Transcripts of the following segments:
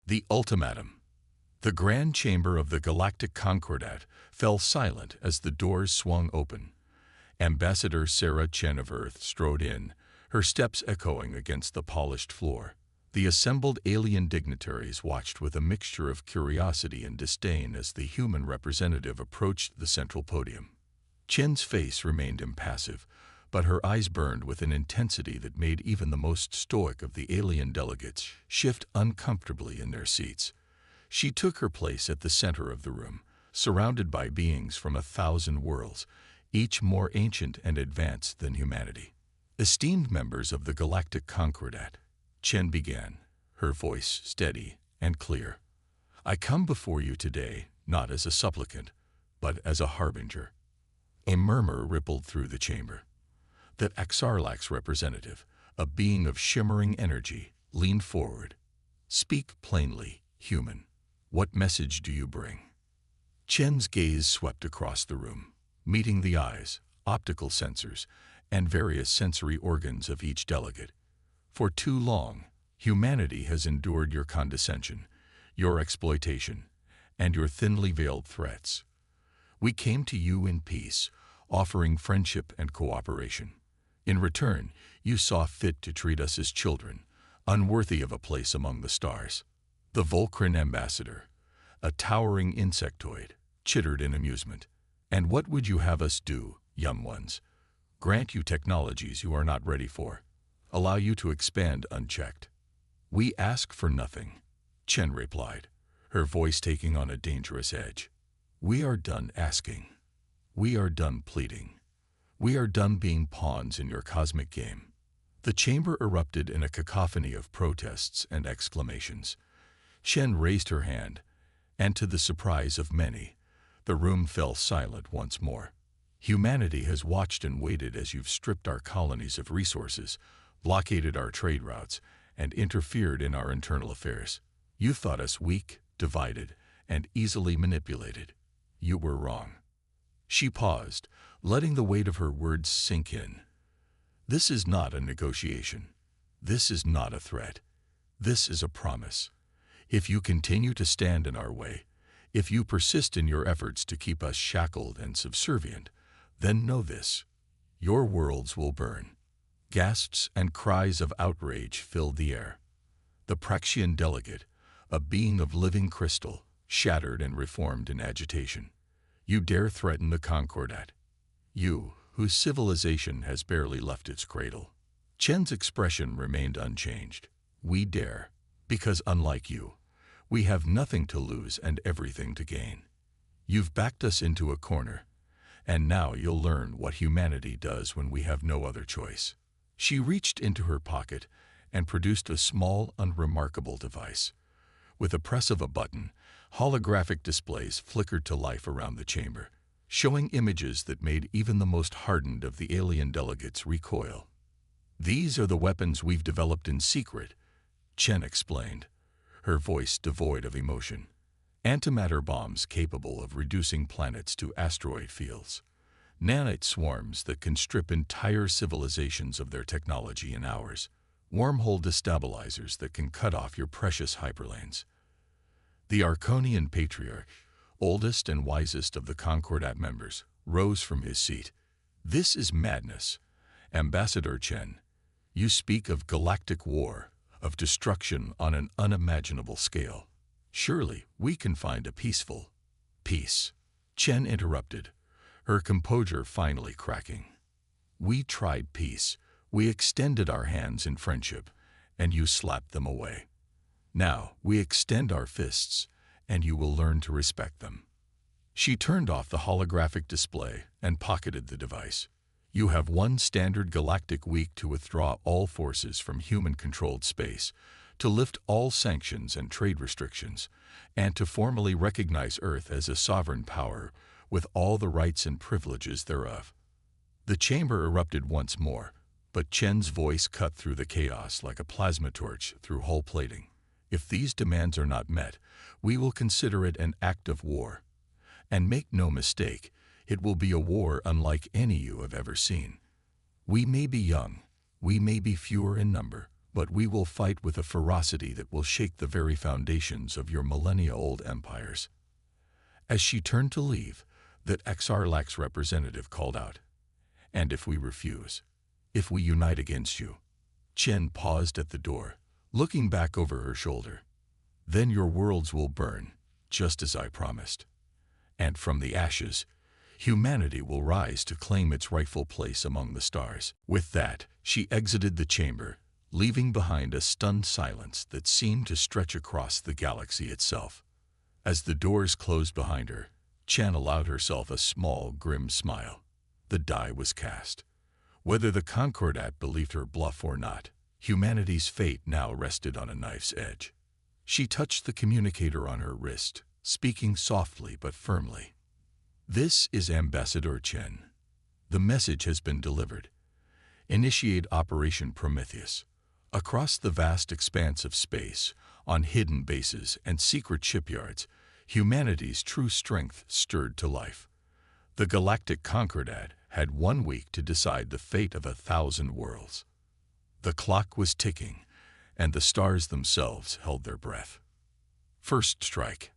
The Ultimatum. The grand chamber of the Galactic Concordat fell silent as the doors swung open. Ambassador Sarah Chen of Earth strode in, her steps echoing against the polished floor. The assembled alien dignitaries watched with a mixture of curiosity and disdain as the human representative approached the central podium. Chen's face remained impassive, but her eyes burned with an intensity that made even the most stoic of the alien delegates shift uncomfortably in their seats. She took her place at the center of the room, surrounded by beings from 1,000 worlds, each more ancient and advanced than humanity. Esteemed members of the Galactic Concordat, Chen began, her voice steady and clear. I come before you today not as a supplicant, but as a harbinger. A murmur rippled through the chamber. The Axarlax's representative, a being of shimmering energy, leaned forward. Speak plainly, human. What message do you bring? Chen's gaze swept across the room, meeting the eyes, optical sensors, and various sensory organs of each delegate. For too long, humanity has endured your condescension, your exploitation, and your thinly veiled threats. We came to you in peace, offering friendship and cooperation. In return, you saw fit to treat us as children, unworthy of a place among the stars. The Volcran ambassador, a towering insectoid, chittered in amusement. And what would you have us do, young ones? Grant you technologies you are not ready for, allow you to expand unchecked. We ask for nothing, Chen replied, her voice taking on a dangerous edge. We are done asking. We are done pleading. We are done being pawns in your cosmic game. The chamber erupted in a cacophony of protests and exclamations. Chen raised her hand, and to the surprise of many, the room fell silent once more. Humanity has watched and waited as you've stripped our colonies of resources, blockaded our trade routes, and interfered in our internal affairs. You thought us weak, divided, and easily manipulated. You were wrong. She paused, letting the weight of her words sink in. This is not a negotiation. This is not a threat. This is a promise. If you continue to stand in our way, if you persist in your efforts to keep us shackled and subservient, then know this: your worlds will burn. Gasps and cries of outrage filled the air. The Praxian delegate, a being of living crystal, shattered and reformed in agitation. You dare threaten the Concordat? You, whose civilization has barely left its cradle. Chen's expression remained unchanged. We dare, because unlike you, we have nothing to lose and everything to gain. You've backed us into a corner, and now you'll learn what humanity does when we have no other choice. She reached into her pocket and produced a small, unremarkable device. With a press of a button, holographic displays flickered to life around the chamber, showing images that made even the most hardened of the alien delegates recoil. These are the weapons we've developed in secret, Chen explained, her voice devoid of emotion. Antimatter bombs capable of reducing planets to asteroid fields. Nanite swarms that can strip entire civilizations of their technology in hours. Wormhole destabilizers that can cut off your precious hyperlanes. The Arconian Patriarch, oldest and wisest of the Concordat members, rose from his seat. This is madness. Ambassador Chen, you speak of galactic war, of destruction on an unimaginable scale. Surely we can find a peaceful peace. Chen interrupted, her composure finally cracking. We tried peace. We extended our hands in friendship, and you slapped them away. Now we extend our fists, and you will learn to respect them. She turned off the holographic display and pocketed the device. You have one standard galactic week to withdraw all forces from human-controlled space, to lift all sanctions and trade restrictions, and to formally recognize Earth as a sovereign power with all the rights and privileges thereof. The chamber erupted once more, but Chen's voice cut through the chaos like a plasma torch through hull plating. If these demands are not met, we will consider it an act of war. And make no mistake, it will be a war unlike any you have ever seen. We may be young, we may be fewer in number, but we will fight with a ferocity that will shake the very foundations of your millennia-old empires." As she turned to leave, the XRLAX representative called out, "And if we refuse? If we unite against you?" Chen paused at the door, looking back over her shoulder. "Then your worlds will burn, just as I promised. And from the ashes, humanity will rise to claim its rightful place among the stars." With that, she exited the chamber, leaving behind a stunned silence that seemed to stretch across the galaxy itself. As the doors closed behind her, Chen allowed herself a small, grim smile. The die was cast. Whether the Concordat believed her bluff or not, humanity's fate now rested on a knife's edge. She touched the communicator on her wrist, speaking softly but firmly. "This is Ambassador Chen. The message has been delivered. Initiate Operation Prometheus. Across the vast expanse of space, on hidden bases and secret shipyards, humanity's true strength stirred to life. The Galactic Concordat had 1 week to decide the fate of 1,000 worlds. The clock was ticking, and the stars themselves held their breath. First strike.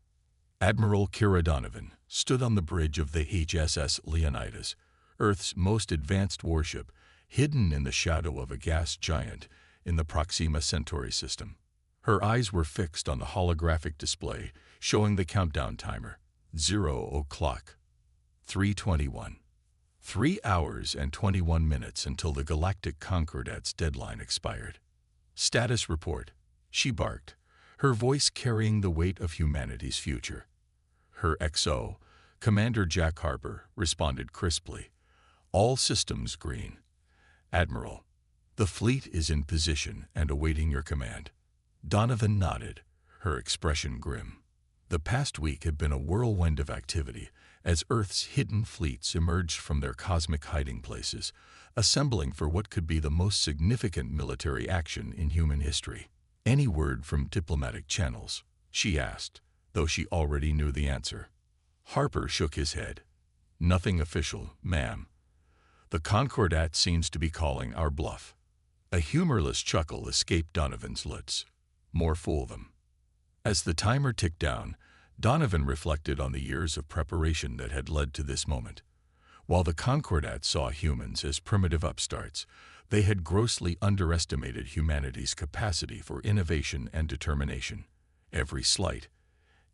Admiral Kira Donovan stood on the bridge of the HSS Leonidas, Earth's most advanced warship, hidden in the shadow of a gas giant in the Proxima Centauri system. Her eyes were fixed on the holographic display showing the countdown timer. 0:00. 3:21. 3 hours and 21 minutes until the Galactic Concordat's deadline expired. "Status report," she barked, her voice carrying the weight of humanity's future. Her XO, Commander Jack Harper, responded crisply. "All systems green. Admiral, the fleet is in position and awaiting your command." Donovan nodded, her expression grim. The past week had been a whirlwind of activity as Earth's hidden fleets emerged from their cosmic hiding places, assembling for what could be the most significant military action in human history. "Any word from diplomatic channels?" she asked, though she already knew the answer. Harper shook his head. "Nothing official, ma'am. The Concordat seems to be calling our bluff." A humorless chuckle escaped Donovan's lips. More fool them. As the timer ticked down, Donovan reflected on the years of preparation that had led to this moment. While the Concordat saw humans as primitive upstarts, they had grossly underestimated humanity's capacity for innovation and determination. Every slight,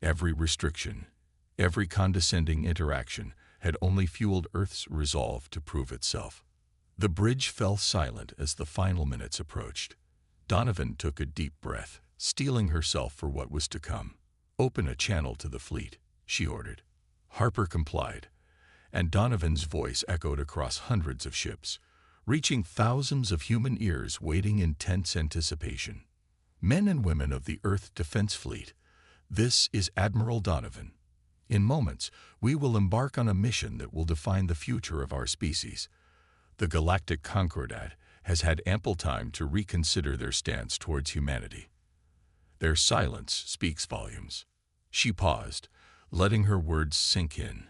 every restriction, every condescending interaction had only fueled Earth's resolve to prove itself. The bridge fell silent as the final minutes approached. Donovan took a deep breath, steeling herself for what was to come. "Open a channel to the fleet," she ordered. Harper complied, and Donovan's voice echoed across hundreds of ships, reaching thousands of human ears waiting in tense anticipation. "Men and women of the Earth Defense Fleet, this is Admiral Donovan. In moments, we will embark on a mission that will define the future of our species. The Galactic Concordat has had ample time to reconsider their stance towards humanity. Their silence speaks volumes." She paused, letting her words sink in.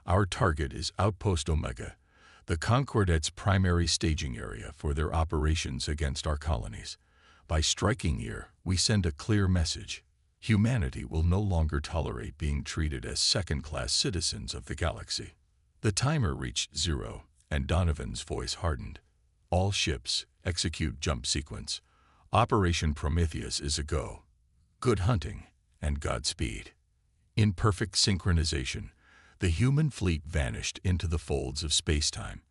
"Our target is Outpost Omega, the Concordat's primary staging area for their operations against our colonies. By striking here, we send a clear message. Humanity will no longer tolerate being treated as second-class citizens of the galaxy." The timer reached 0, and Donovan's voice hardened. "All ships, execute jump sequence. Operation Prometheus is a go. Good hunting, and Godspeed." In perfect synchronization, the human fleet vanished into the folds of space-time,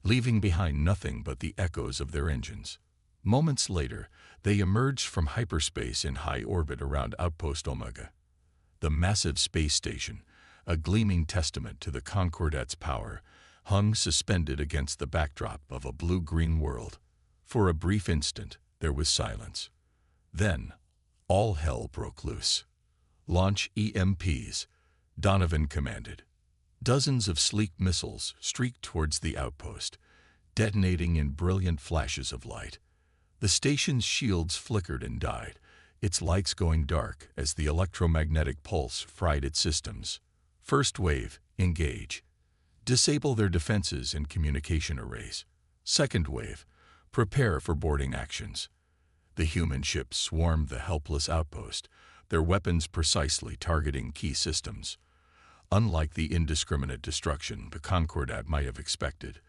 leaving behind nothing but the echoes of their engines. Moments later, they emerged from hyperspace in high orbit around Outpost Omega. The massive space station, a gleaming testament to the Concordat's power, hung suspended against the backdrop of a blue-green world. For a brief instant, there was silence. Then, all hell broke loose. "Launch EMPs," Donovan commanded. Dozens of sleek missiles streaked towards the outpost, detonating in brilliant flashes of light. The station's shields flickered and died, its lights going dark as the electromagnetic pulse fried its systems. "First wave, engage. Disable their defenses and communication arrays. Second wave, prepare for boarding actions." The human ships swarmed the helpless outpost, their weapons precisely targeting key systems. Unlike the indiscriminate destruction the Concordat might have expected,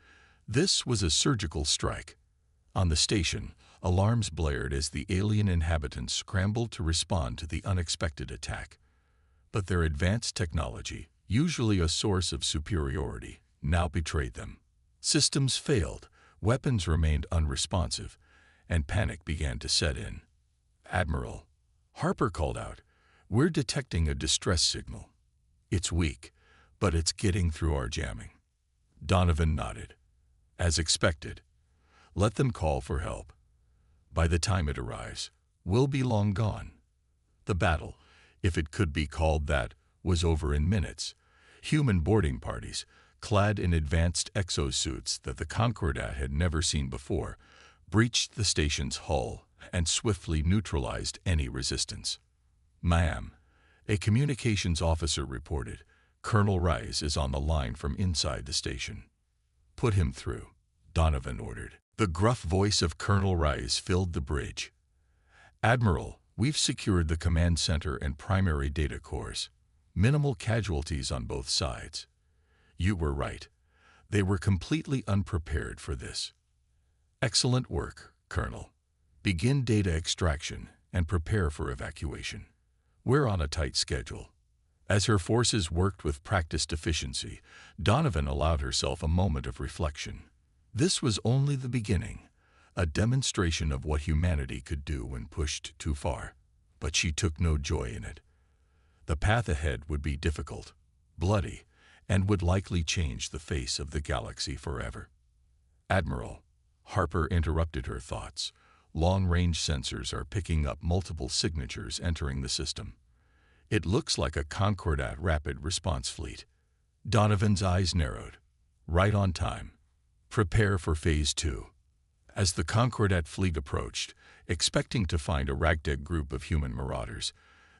this was a surgical strike. On the station, alarms blared as the alien inhabitants scrambled to respond to the unexpected attack. But their advanced technology, usually a source of superiority, now betrayed them. Systems failed, weapons remained unresponsive, and panic began to set in. "Admiral," Harper called out, "we're detecting a distress signal. It's weak, but it's getting through our jamming." Donovan nodded. "As expected. Let them call for help. By the time it arrives, we'll be long gone." The battle, if it could be called that, was over in minutes. Human boarding parties, clad in advanced exosuits that the Concordat had never seen before, breached the station's hull and swiftly neutralized any resistance. "Ma'am," a communications officer reported, "Colonel Rice is on the line from inside the station." "Put him through," Donovan ordered. The gruff voice of Colonel Rice filled the bridge. "Admiral, we've secured the command center and primary data cores. Minimal casualties on both sides." "You were right. They were completely unprepared for this." "Excellent work, Colonel. Begin data extraction and prepare for evacuation. We're on a tight schedule." As her forces worked with practiced efficiency, Donovan allowed herself a moment of reflection. This was only the beginning, a demonstration of what humanity could do when pushed too far. But she took no joy in it. The path ahead would be difficult, bloody, and would likely change the face of the galaxy forever. "Admiral," Harper interrupted her thoughts, "long-range sensors are picking up multiple signatures entering the system. It looks like a Concordat rapid response fleet." Donovan's eyes narrowed. "Right on time. Prepare for Phase 2. As the Concordat fleet approached, expecting to find a ragtag group of human marauders,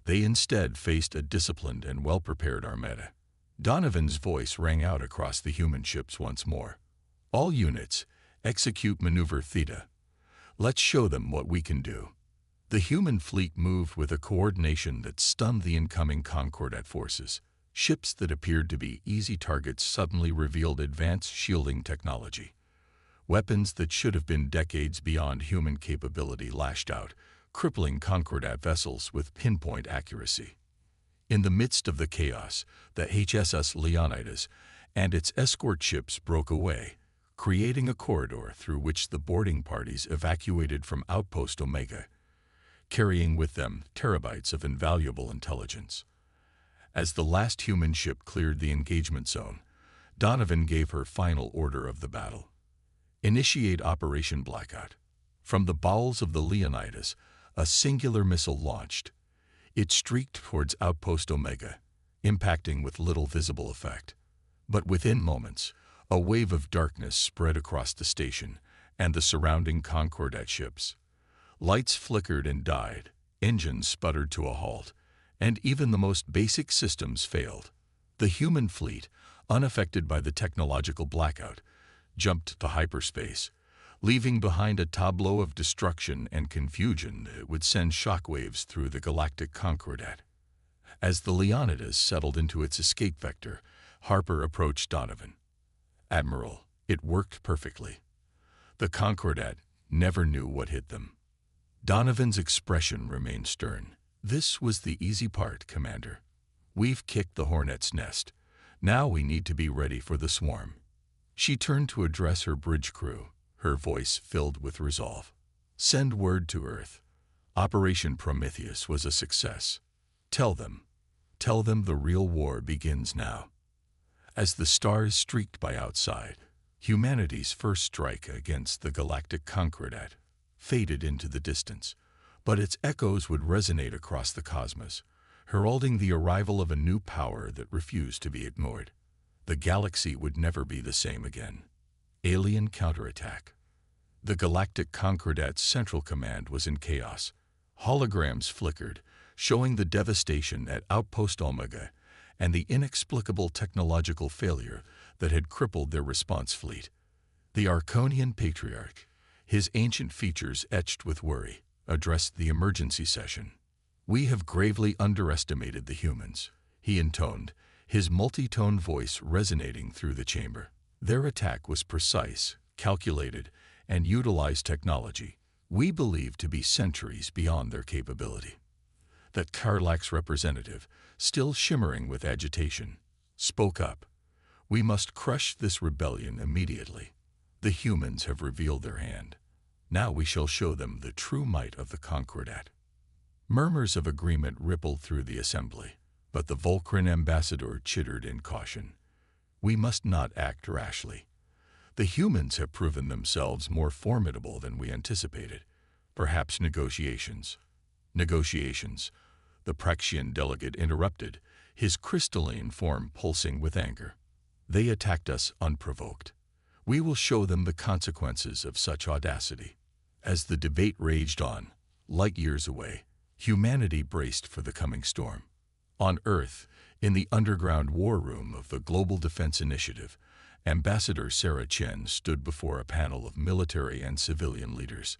they instead faced a disciplined and well-prepared armada. Donovan's voice rang out across the human ships once more. "All units, execute Maneuver Theta. Let's show them what we can do." The human fleet moved with a coordination that stunned the incoming Concordat forces. Ships that appeared to be easy targets suddenly revealed advanced shielding technology. Weapons that should have been decades beyond human capability lashed out, crippling Concordat vessels with pinpoint accuracy. In the midst of the chaos, the HSS Leonidas and its escort ships broke away, creating a corridor through which the boarding parties evacuated from Outpost Omega, carrying with them terabytes of invaluable intelligence. As the last human ship cleared the engagement zone, Donovan gave her final order of the battle. "Initiate Operation Blackout." From the bowels of the Leonidas, a singular missile launched. It streaked towards Outpost Omega, impacting with little visible effect. But within moments, a wave of darkness spread across the station and the surrounding Concordat ships. Lights flickered and died, engines sputtered to a halt, and even the most basic systems failed. The human fleet, unaffected by the technological blackout, jumped to hyperspace, leaving behind a tableau of destruction and confusion that would send shockwaves through the galactic Concordat. As the Leonidas settled into its escape vector, Harper approached Donovan. "Admiral, it worked perfectly. The Concordat never knew what hit them." Donovan's expression remained stern. "This was the easy part, Commander. We've kicked the hornet's nest. Now we need to be ready for the swarm." She turned to address her bridge crew, her voice filled with resolve. "Send word to Earth. Operation Prometheus was a success. Tell them the real war begins now." As the stars streaked by outside, humanity's first strike against the galactic Concordat faded into the distance, but its echoes would resonate across the cosmos, heralding the arrival of a new power that refused to be ignored. The galaxy would never be the same again. Alien counterattack. The galactic Concordat's central command was in chaos. Holograms flickered, showing the devastation at Outpost Omega and the inexplicable technological failure that had crippled their response fleet. The Arconian Patriarch, his ancient features etched with worry, addressed the emergency session. "We have gravely underestimated the humans," he intoned, his multi-tone voice resonating through the chamber. "Their attack was precise, calculated, and utilized technology we believe to be centuries beyond their capability." That Karlak's representative, still shimmering with agitation, spoke up. "We must crush this rebellion immediately. The humans have revealed their hand. Now we shall show them the true might of the Concordat." Murmurs of agreement rippled through the assembly, but the Volcran ambassador chittered in caution. "We must not act rashly. The humans have proven themselves more formidable than we anticipated. Perhaps negotiations." "Negotiations," the Praxian delegate interrupted, his crystalline form pulsing with anger. "They attacked us unprovoked. We will show them the consequences of such audacity." As the debate raged on, light years away, humanity braced for the coming storm. On Earth, in the underground war room of the Global Defense Initiative, Ambassador Sarah Chen stood before a panel of military and civilian leaders.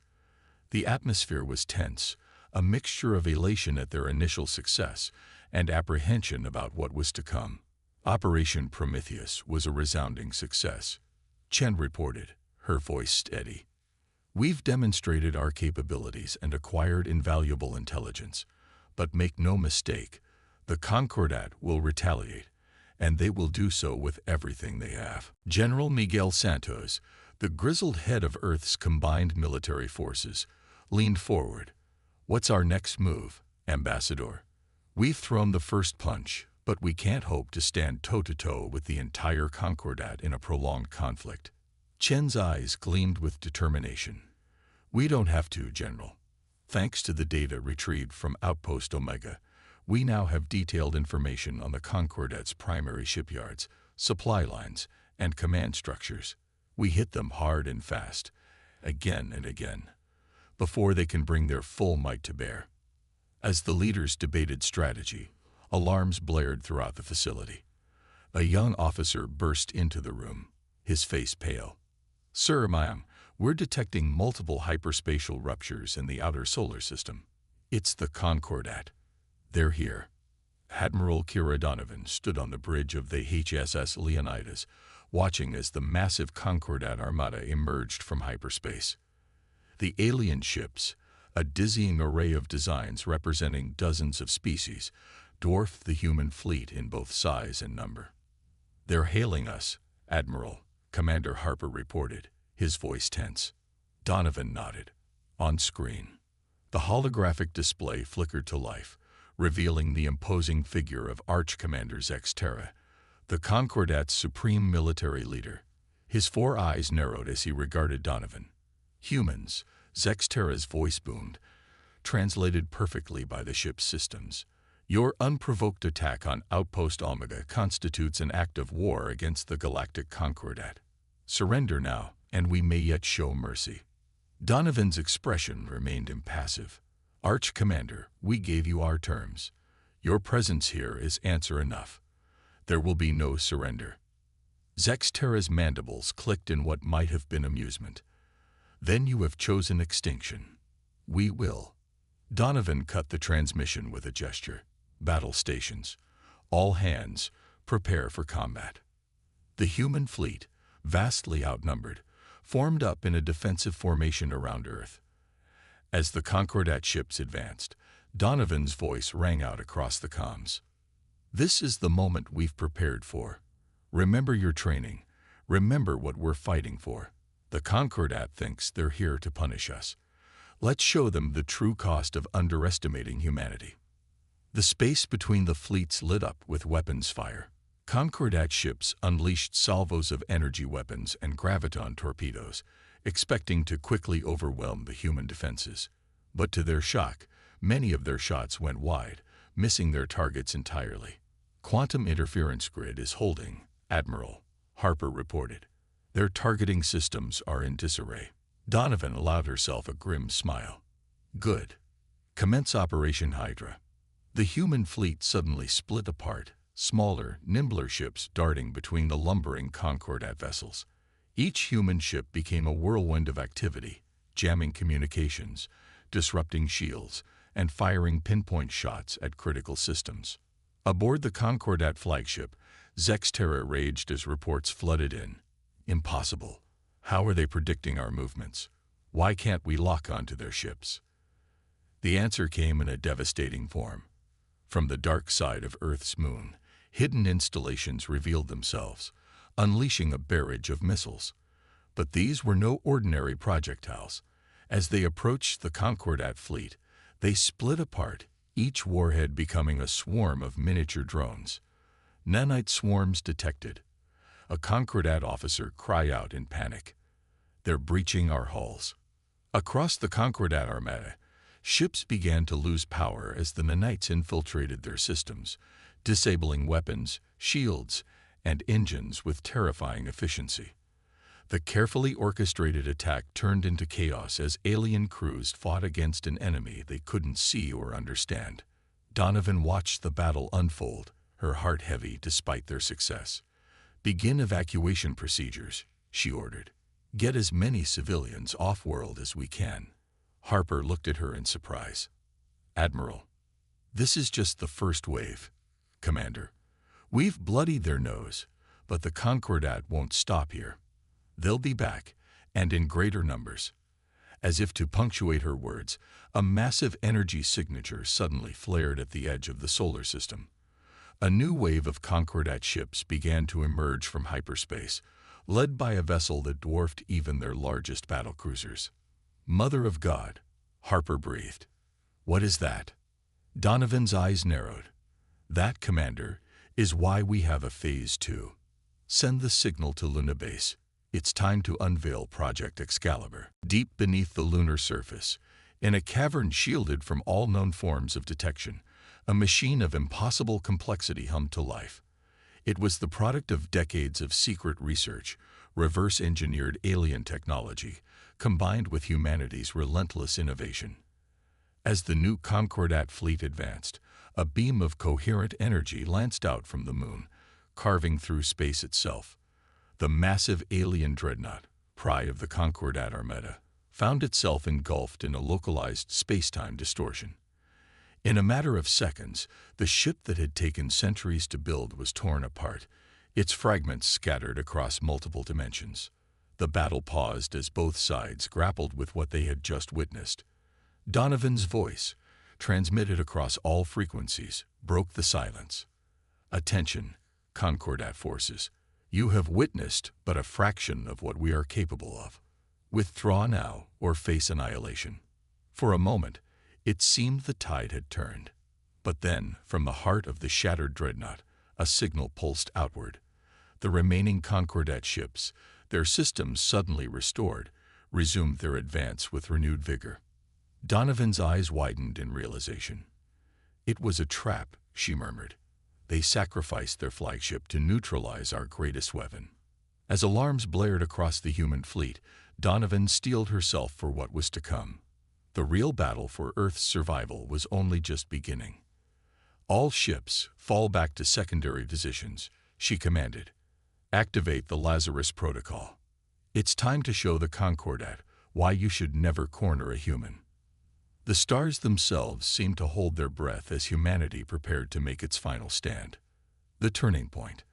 The atmosphere was tense, a mixture of elation at their initial success and apprehension about what was to come. Operation Prometheus was a resounding success, Chen reported, her voice steady. "We've demonstrated our capabilities and acquired invaluable intelligence. But make no mistake, the Concordat will retaliate, and they will do so with everything they have." General Miguel Santos, the grizzled head of Earth's combined military forces, leaned forward. "What's our next move, Ambassador? We've thrown the first punch, but we can't hope to stand toe-to-toe with the entire Concordat in a prolonged conflict." Chen's eyes gleamed with determination. "We don't have to, General. Thanks to the data retrieved from Outpost Omega, we now have detailed information on the Concordat's primary shipyards, supply lines, and command structures. We hit them hard and fast, again and again, before they can bring their full might to bear." As the leaders debated strategy, alarms blared throughout the facility. A young officer burst into the room, his face pale. "Sir, ma'am, we're detecting multiple hyperspatial ruptures in the outer solar system. It's the Concordat. They're here." Admiral Kira Donovan stood on the bridge of the HSS Leonidas, watching as the massive Concordat armada emerged from hyperspace. The alien ships, a dizzying array of designs representing dozens of species, dwarfed the human fleet in both size and number. "They're hailing us, Admiral," Commander Harper reported, his voice tense. Donovan nodded. On screen, the holographic display flickered to life, revealing the imposing figure of Arch-Commander Zexterra, the Concordat's supreme military leader. His four eyes narrowed as he regarded Donovan. "Humans," Zexterra's voice boomed, translated perfectly by the ship's systems. "Your unprovoked attack on Outpost Omega constitutes an act of war against the Galactic Concordat. Surrender now, and we may yet show mercy." Donovan's expression remained impassive. "Arch-Commander, we gave you our terms. Your presence here is answer enough. There will be no surrender." Zexterra's mandibles clicked in what might have been amusement. "Then you have chosen extinction. We will." Donovan cut the transmission with a gesture. "Battle stations. All hands, prepare for combat." The human fleet, vastly outnumbered, formed up in a defensive formation around Earth. As the Concordat ships advanced, Donovan's voice rang out across the comms. "This is the moment we've prepared for. Remember your training. Remember what we're fighting for. The Concordat thinks they're here to punish us. Let's show them the true cost of underestimating humanity." The space between the fleets lit up with weapons fire. Concordat ships unleashed salvos of energy weapons and graviton torpedoes, expecting to quickly overwhelm the human defenses. But to their shock, many of their shots went wide, missing their targets entirely. "Quantum interference grid is holding, Admiral," Harper reported. "Their targeting systems are in disarray." Donovan allowed herself a grim smile. "Good. Commence Operation Hydra." The human fleet suddenly split apart, smaller, nimbler ships darting between the lumbering Concordat vessels. Each human ship became a whirlwind of activity, jamming communications, disrupting shields and firing pinpoint shots at critical systems. Aboard the Concordat flagship, Zexterra raged as reports flooded in. Impossible. How are they predicting our movements? Why can't we lock onto their ships? The answer came in a devastating form. From the dark side of Earth's moon, hidden installations revealed themselves, unleashing a barrage of missiles. But these were no ordinary projectiles. As they approached the Concordat fleet, they split apart, each warhead becoming a swarm of miniature drones. Nanite swarms detected. A Concordat officer cried out in panic. They're breaching our hulls. Across the Concordat armada, ships began to lose power as the nanites infiltrated their systems, disabling weapons, shields, and engines with terrifying efficiency. The carefully orchestrated attack turned into chaos as alien crews fought against an enemy they couldn't see or understand. Donovan watched the battle unfold, her heart heavy despite their success. "Begin evacuation procedures," she ordered. "Get as many civilians off-world as we can." Harper looked at her in surprise. "Admiral, this is just the first wave, Commander. We've bloodied their nose, but the Concordat won't stop here. They'll be back, and in greater numbers." As if to punctuate her words, a massive energy signature suddenly flared at the edge of the solar system. A new wave of Concordat ships began to emerge from hyperspace, led by a vessel that dwarfed even their largest battlecruisers. "Mother of God," Harper breathed. "What is that?" Donovan's eyes narrowed. "That, Commander, is why we have a Phase 2. Send the signal to Luna Base. It's time to unveil Project Excalibur." Deep beneath the lunar surface, in a cavern shielded from all known forms of detection, a machine of impossible complexity hummed to life. It was the product of decades of secret research, reverse-engineered alien technology, combined with humanity's relentless innovation. As the new Concordat fleet advanced, a beam of coherent energy lanced out from the moon, carving through space itself. The massive alien dreadnought, pride of the Concordat armada, found itself engulfed in a localized space-time distortion. In a matter of seconds, the ship that had taken centuries to build was torn apart, its fragments scattered across multiple dimensions. The battle paused as both sides grappled with what they had just witnessed. Donovan's voice, transmitted across all frequencies, broke the silence. "Attention, Concordat forces. You have witnessed but a fraction of what we are capable of. Withdraw now or face annihilation." For a moment, it seemed the tide had turned. But then, from the heart of the shattered dreadnought, a signal pulsed outward. The remaining Concordat ships, their systems suddenly restored, resumed their advance with renewed vigor. Donovan's eyes widened in realization. "It was a trap," she murmured. "They sacrificed their flagship to neutralize our greatest weapon." As alarms blared across the human fleet, Donovan steeled herself for what was to come. The real battle for Earth's survival was only just beginning. "All ships, fall back to secondary positions," she commanded. "Activate the Lazarus Protocol. It's time to show the Concordat why you should never corner a human." The stars themselves seemed to hold their breath as humanity prepared to make its final stand. The turning point.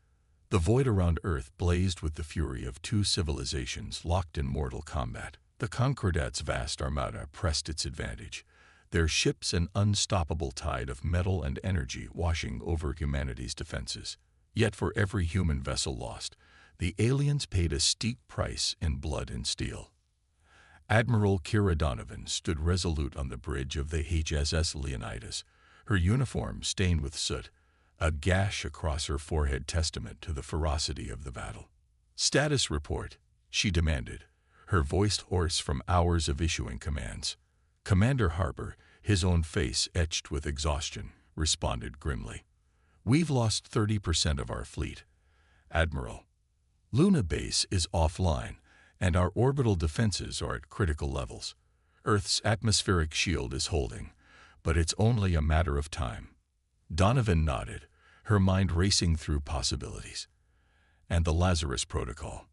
The void around Earth blazed with the fury of two civilizations locked in mortal combat. The Concordat's vast armada pressed its advantage, their ships an unstoppable tide of metal and energy washing over humanity's defenses. Yet for every human vessel lost, the aliens paid a steep price in blood and steel. Admiral Kira Donovan stood resolute on the bridge of the HSS Leonidas, her uniform stained with soot, a gash across her forehead testament to the ferocity of the battle. "Status report," she demanded, her voice hoarse from hours of issuing commands. Commander Harper, his own face etched with exhaustion, responded grimly. "We've lost 30% of our fleet, Admiral. Luna Base is offline, and our orbital defenses are at critical levels. Earth's atmospheric shield is holding, but it's only a matter of time." Donovan nodded, her mind racing through possibilities. "And the Lazarus Protocol?"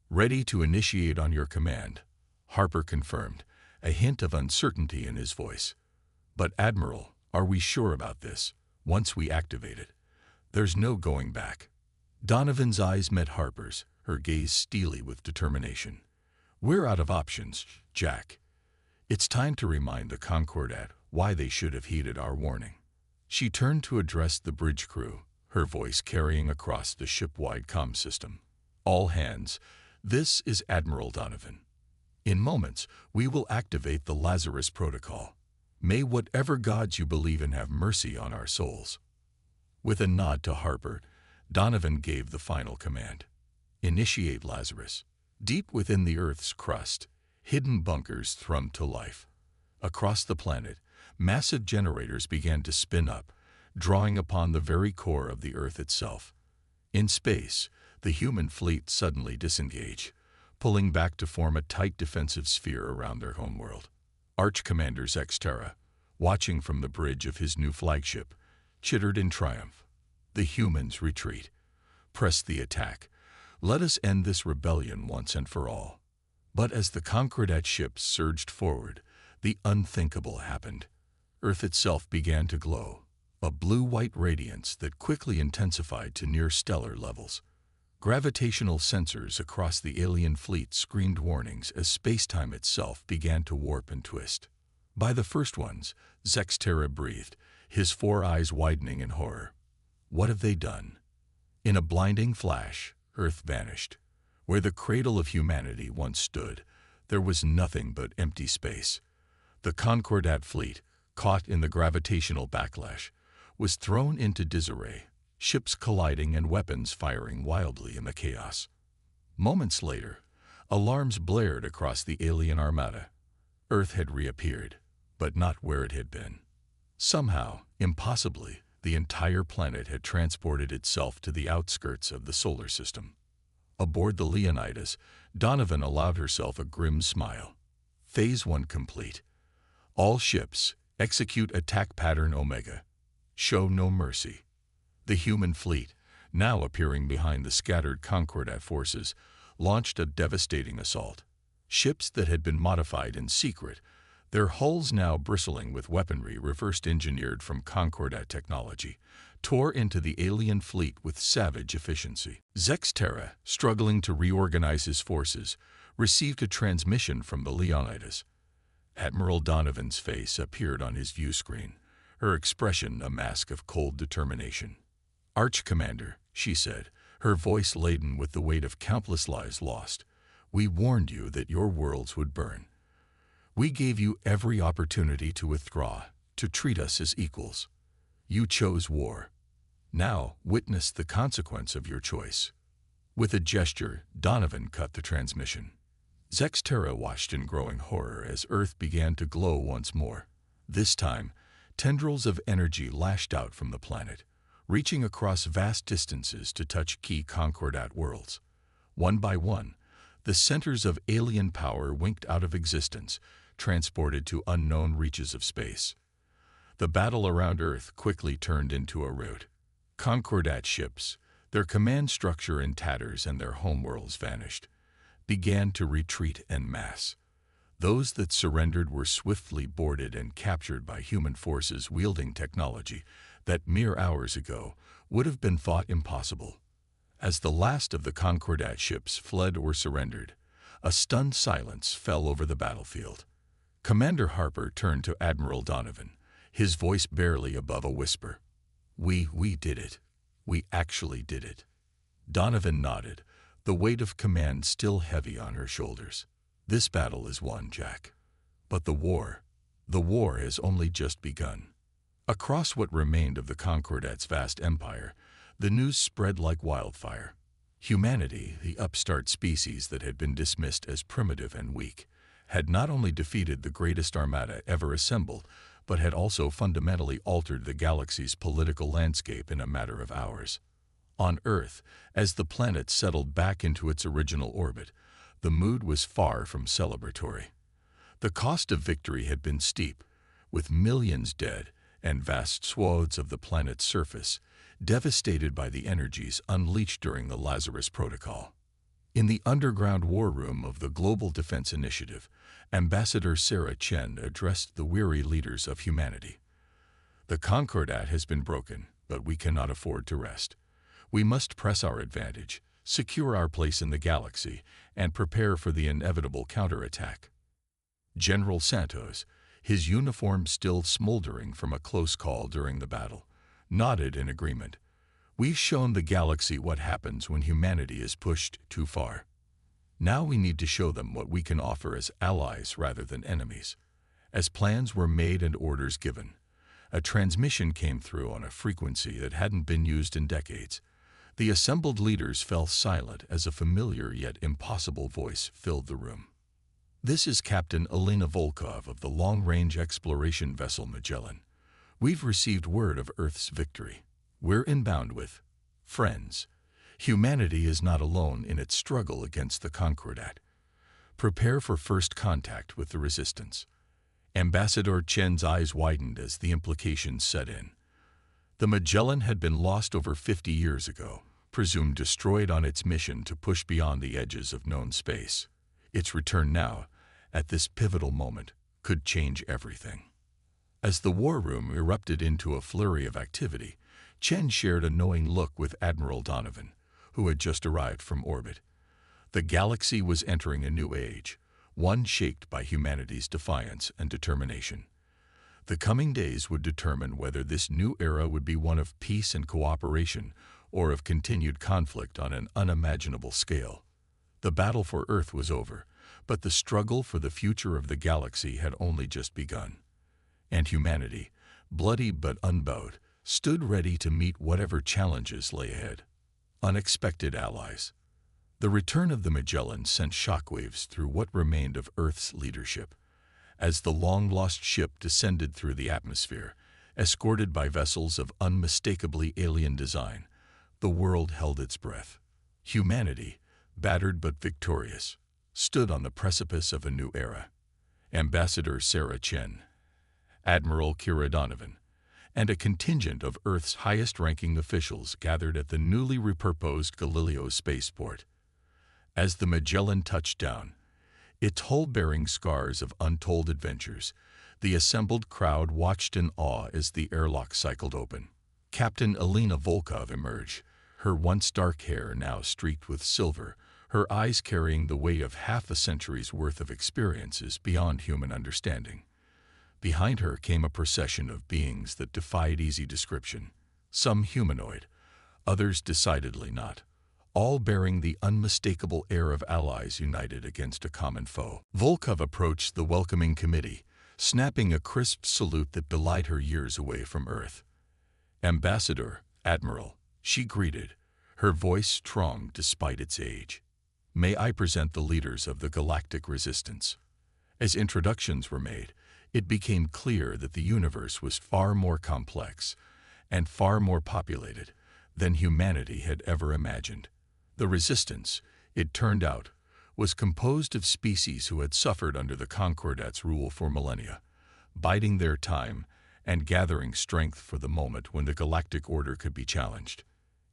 "Ready to initiate on your command," Harper confirmed, a hint of uncertainty in his voice. "But Admiral, are we sure about this? Once we activate it, there's no going back." Donovan's eyes met Harper's, her gaze steely with determination. "We're out of options, Jack. It's time to remind the Concordat why they should have heeded our warning." She turned to address the bridge crew, her voice carrying across the ship-wide comm system. "All hands, this is Admiral Donovan. In moments, we will activate the Lazarus Protocol. May whatever gods you believe in have mercy on our souls." With a nod to Harper, Donovan gave the final command. "Initiate Lazarus." Deep within the Earth's crust, hidden bunkers thrummed to life. Across the planet, massive generators began to spin up, drawing upon the very core of the Earth itself. In space, the human fleet suddenly disengaged, pulling back to form a tight defensive sphere around their homeworld. Arch Commander Zexterra, watching from the bridge of his new flagship, chittered in triumph. "The humans retreat. Press the attack. Let us end this rebellion once and for all." But as the Concordat ships surged forward, the unthinkable happened. Earth itself began to glow, a blue-white radiance that quickly intensified to near-stellar levels. Gravitational sensors across the alien fleet screamed warnings as space-time itself began to warp and twist. By the first ones, Zexterra breathed, his four eyes widening in horror. What have they done? In a blinding flash, Earth vanished. Where the cradle of humanity once stood, there was nothing but empty space. The Concordat fleet, caught in the gravitational backlash, was thrown into disarray, ships colliding and weapons firing wildly in the chaos. Moments later, alarms blared across the alien armada. Earth had reappeared, but not where it had been. Somehow, impossibly, the entire planet had transported itself to the outskirts of the solar system. Aboard the Leonidas, Donovan allowed herself a grim smile. Phase 1 complete. All ships, execute attack pattern Omega. Show no mercy. The human fleet, now appearing behind the scattered Concordat forces, launched a devastating assault. Ships that had been modified in secret, their hulls now bristling with weaponry reverse-engineered from Concordat technology, tore into the alien fleet with savage efficiency. Zexterra, struggling to reorganize his forces, received a transmission from the Leonidas. Admiral Donovan's face appeared on his view screen, her expression a mask of cold determination. "Arch Commander," she said, her voice laden with the weight of countless lives lost, "we warned you that your worlds would burn. We gave you every opportunity to withdraw, to treat us as equals. You chose war. Now witness the consequence of your choice." With a gesture, Donovan cut the transmission. Zexterra watched in growing horror as Earth began to glow once more. This time, tendrils of energy lashed out from the planet, reaching across vast distances to touch key Concordat worlds. One by one, the centers of alien power winked out of existence, transported to unknown reaches of space. The battle around Earth quickly turned into a rout. Concordat ships, their command structure in tatters and their homeworlds vanished, began to retreat en masse. Those that surrendered were swiftly boarded and captured by human forces wielding technology that mere hours ago would have been thought impossible. As the last of the Concordat ships fled or surrendered, a stunned silence fell over the battlefield. Commander Harper turned to Admiral Donovan, his voice barely above a whisper. We did it. We actually did it." Donovan nodded, the weight of command still heavy on her shoulders. "This battle is won, Jack. But the war has only just begun." Across what remained of the Concordat's vast empire, the news spread like wildfire. Humanity, the upstart species that had been dismissed as primitive and weak, had not only defeated the greatest armada ever assembled, but had also fundamentally altered the galaxy's political landscape in a matter of hours. On Earth, as the planet settled back into its original orbit, the mood was far from celebratory. The cost of victory had been steep, with millions dead and vast swaths of the planet's surface devastated by the energies unleashed during the Lazarus Protocol. In the underground war room of the Global Defense Initiative, Ambassador Sarah Chen addressed the weary leaders of humanity. The Concordat has been broken, but we cannot afford to rest. We must press our advantage, secure our place in the galaxy, and prepare for the inevitable counterattack. General Santos, his uniform still smoldering from a close call during the battle, nodded in agreement. We've shown the galaxy what happens when humanity is pushed too far. Now we need to show them what we can offer as allies rather than enemies. As plans were made and orders given, a transmission came through on a frequency that hadn't been used in decades. The assembled leaders fell silent as a familiar yet impossible voice filled the room. This is Captain Elena Volkov of the long-range exploration vessel Magellan. We've received word of Earth's victory. We're inbound with friends. Humanity is not alone in its struggle against the Concordat. Prepare for first contact with the resistance. Ambassador Chen's eyes widened as the implications set in. The Magellan had been lost over 50 years ago, presumed destroyed on its mission to push beyond the edges of known space. Its return now, at this pivotal moment, could change everything. As the war room erupted into a flurry of activity, Chen shared a knowing look with Admiral Donovan, who had just arrived from orbit. The galaxy was entering a new age, one shaped by humanity's defiance and determination. The coming days would determine whether this new era would be one of peace and cooperation or of continued conflict on an unimaginable scale. The battle for Earth was over, but the struggle for the future of the galaxy had only just begun. And humanity, bloody but unbowed, stood ready to meet whatever challenges lay ahead. Unexpected allies. The return of the Magellan sent shockwaves through what remained of Earth's leadership. As the long-lost ship descended through the atmosphere, escorted by vessels of unmistakably alien design, the world held its breath. Humanity, battered but victorious, stood on the precipice of a new era. Ambassador Sarah Chen, Admiral Kira Donovan, and a contingent of Earth's highest-ranking officials gathered at the newly repurposed Galileo spaceport. As the Magellan touched down, its hull bearing scars of untold adventures, the assembled crowd watched in awe as the airlock cycled open. Captain Elena Volkov emerged, her once dark hair now streaked with silver, her eyes carrying the weight of half a century's worth of experiences beyond human understanding. Behind her came a procession of beings that defied easy description, some humanoid, others decidedly not, all bearing the unmistakable air of allies united against a common foe. Volkov approached the welcoming committee, snapping a crisp salute that belied her years away from Earth. Ambassador, Admiral, she greeted, her voice strong despite its age. May I present the leaders of the galactic resistance? As introductions were made, it became clear that the universe was far more complex and far more populated than humanity had ever imagined. The resistance, it turned out, was composed of species who had suffered under the Concordat's rule for millennia, biding their time and gathering strength for the moment when the galactic order could be challenged.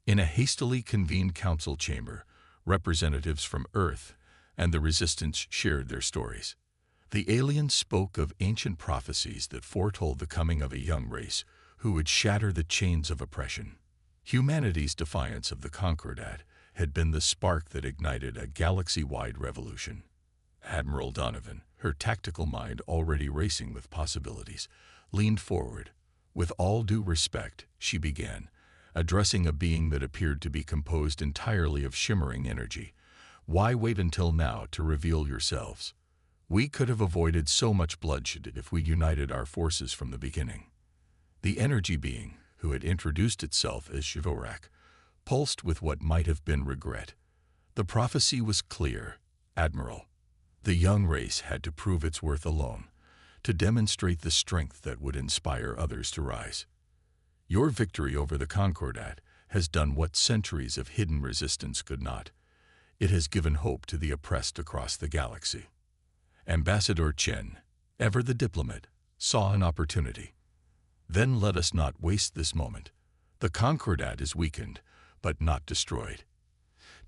In a hastily convened council chamber, representatives from Earth and the resistance shared their stories. The aliens spoke of ancient prophecies that foretold the coming of a young race who would shatter the chains of oppression. Humanity's defiance of the Concordat had been the spark that ignited a galaxy-wide revolution. Admiral Donovan, her tactical mind already racing with possibilities, leaned forward. With all due respect, she began, addressing a being that appeared to be composed entirely of shimmering energy. Why wait until now to reveal yourselves? We could have avoided so much bloodshed if we united our forces from the beginning. The energy being, who had introduced itself as Shivorak, pulsed with what might have been regret. The prophecy was clear, Admiral. The young race had to prove its worth alone, to demonstrate the strength that would inspire others to rise. Your victory over the Concordat has done what centuries of hidden resistance could not. It has given hope to the oppressed across the galaxy. Ambassador Chen, ever the diplomat, saw an opportunity. Then let us not waste this moment. The Concordat is weakened, but not destroyed.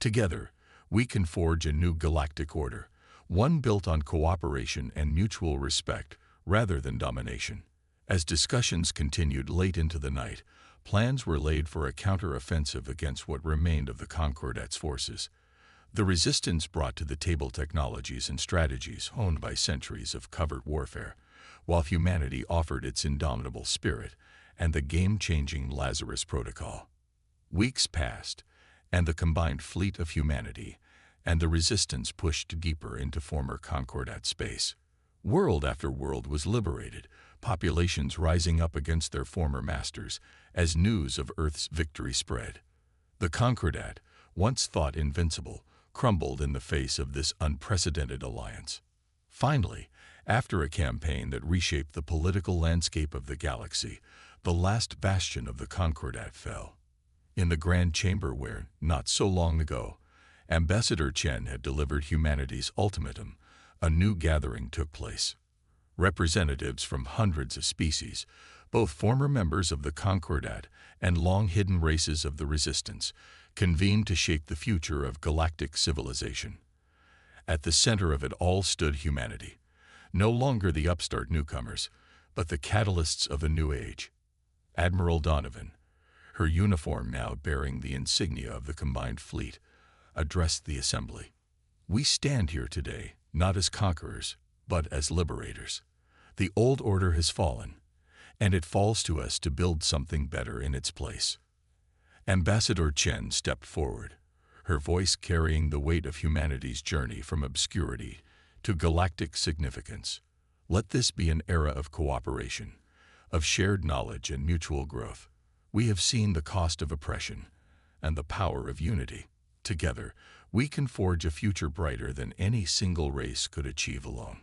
Together, we can forge a new galactic order, one built on cooperation and mutual respect rather than domination. As discussions continued late into the night, plans were laid for a counter-offensive against what remained of the Concordat's forces. The resistance brought to the table technologies and strategies honed by centuries of covert warfare, while humanity offered its indomitable spirit and the game-changing Lazarus Protocol. Weeks passed, and the combined fleet of humanity and the resistance pushed deeper into former Concordat space. World after world was liberated, populations rising up against their former masters as news of Earth's victory spread. The Concordat, once thought invincible, crumbled in the face of this unprecedented alliance. Finally, after a campaign that reshaped the political landscape of the galaxy, the last bastion of the Concordat fell. In the Grand Chamber where, not so long ago, Ambassador Chen had delivered humanity's ultimatum, a new gathering took place. Representatives from hundreds of species, both former members of the Concordat and long-hidden races of the Resistance, convened to shape the future of galactic civilization. At the center of it all stood humanity, no longer the upstart newcomers, but the catalysts of a new age. Admiral Donovan, her uniform now bearing the insignia of the combined fleet, addressed the assembly. "We stand here today, not as conquerors, but as liberators. The old order has fallen, and it falls to us to build something better in its place." Ambassador Chen stepped forward, her voice carrying the weight of humanity's journey from obscurity to galactic significance. "Let this be an era of cooperation, of shared knowledge and mutual growth. We have seen the cost of oppression and the power of unity. Together, we can forge a future brighter than any single race could achieve alone."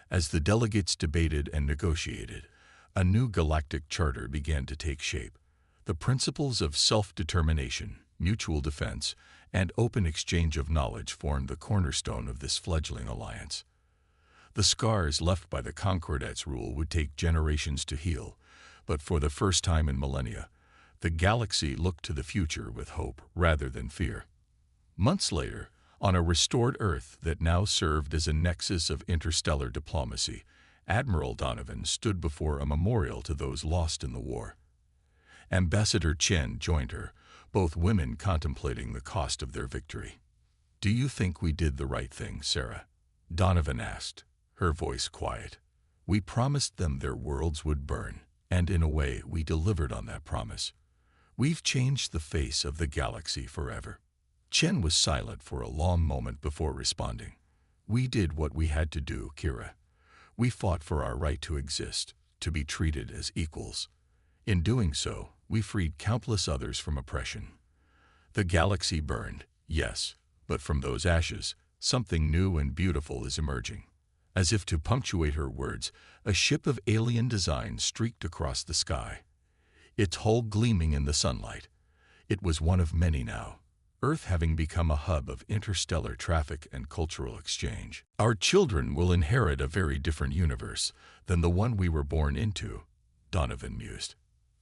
As the delegates debated and negotiated, a new galactic charter began to take shape. The principles of self-determination, mutual defense, and open exchange of knowledge formed the cornerstone of this fledgling alliance. The scars left by the Concordat's rule would take generations to heal, but for the first time in millennia, the galaxy looked to the future with hope rather than fear. Months later, on a restored Earth that now served as a nexus of interstellar diplomacy, Admiral Donovan stood before a memorial to those lost in the war. Ambassador Chen joined her, both women contemplating the cost of their victory. "Do you think we did the right thing, Sarah?" Donovan asked, her voice quiet. "We promised them their worlds would burn, and in a way we delivered on that promise. We've changed the face of the galaxy forever." Chen was silent for a long moment before responding. "We did what we had to do, Kira. We fought for our right to exist, to be treated as equals. In doing so, we freed countless others from oppression. The galaxy burned, yes, but from those ashes, something new and beautiful is emerging." As if to punctuate her words, a ship of alien design streaked across the sky, its hull gleaming in the sunlight. It was one of many now, Earth having become a hub of interstellar traffic and cultural exchange. "Our children will inherit a very different universe than the one we were born into," Donovan mused.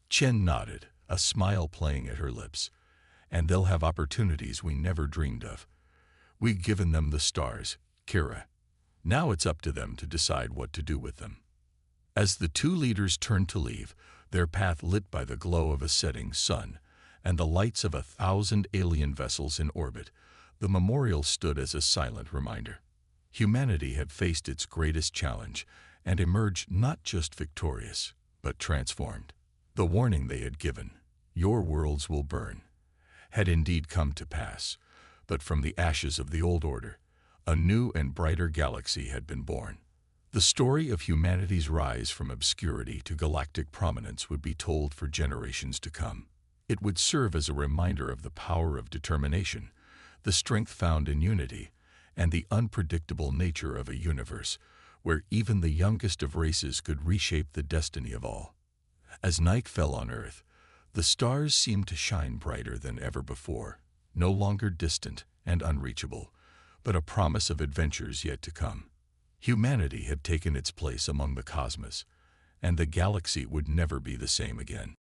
Chen nodded, a smile playing at her lips. "And they'll have opportunities we never dreamed of. We've given them the stars, Kira. Now it's up to them to decide what to do with them." As the two leaders turned to leave, their path lit by the glow of a setting sun and the lights of 1,000 alien vessels in orbit, the memorial stood as a silent reminder. Humanity had faced its greatest challenge and emerged not just victorious, but transformed. The warning they had given, "Your worlds will burn," had indeed come to pass, but from the ashes of the old order, a new and brighter galaxy had been born. The story of humanity's rise from obscurity to galactic prominence would be told for generations to come. It would serve as a reminder of the power of determination, the strength found in unity, and the unpredictable nature of a universe where even the youngest of races could reshape the destiny of all. As night fell on Earth, the stars seemed to shine brighter than ever before, no longer distant and unreachable, but a promise of adventures yet to come. Humanity had taken its place among the cosmos, and the galaxy would never be the same again.